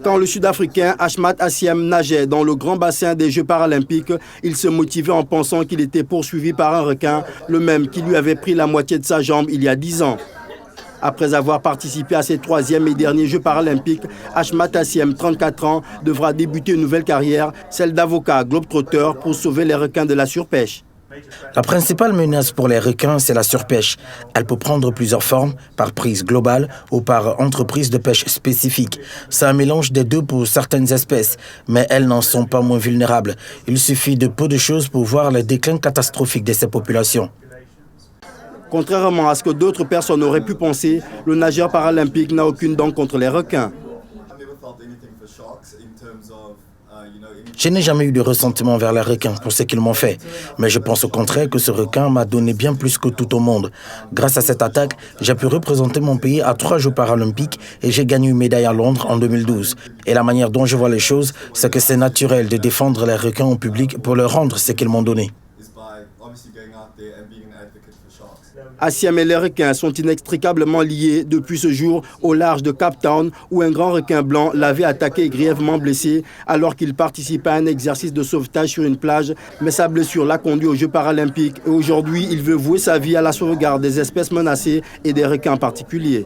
Quand le Sud-Africain Achmat Assiem nageait dans le grand bassin des Jeux paralympiques, il se motivait en pensant qu'il était poursuivi par un requin, le même qui lui avait pris la moitié de sa jambe il y a 10 ans. Après avoir participé à ses 3e et derniers Jeux paralympiques, Achmat Assiem, 34 ans, devra débuter une nouvelle carrière, celle d'avocat globe-trotter pour sauver les requins de la surpêche. La principale menace pour les requins, c'est la surpêche. Elle peut prendre plusieurs formes, par prise globale ou par entreprise de pêche spécifique. C'est un mélange des deux pour certaines espèces, mais elles n'en sont pas moins vulnérables. Il suffit de peu de choses pour voir le déclin catastrophique de ces populations. Contrairement à ce que d'autres personnes auraient pu penser, le nageur paralympique n'a aucune dent contre les requins. Je n'ai jamais eu de ressentiment vers les requins pour ce qu'ils m'ont fait. Mais je pense au contraire que ce requin m'a donné bien plus que tout au monde. Grâce à cette attaque, j'ai pu représenter mon pays à 3 Jeux paralympiques et j'ai gagné une médaille à Londres en 2012. Et la manière dont je vois les choses, c'est que c'est naturel de défendre les requins au public pour leur rendre ce qu'ils m'ont donné. Assiem et les requins sont inextricablement liés depuis ce jour au large de Cape Town où un grand requin blanc l'avait attaqué et grièvement blessé alors qu'il participait à un exercice de sauvetage sur une plage. Mais sa blessure l'a conduit aux Jeux paralympiques et aujourd'hui il veut vouer sa vie à la sauvegarde des espèces menacées et des requins particuliers.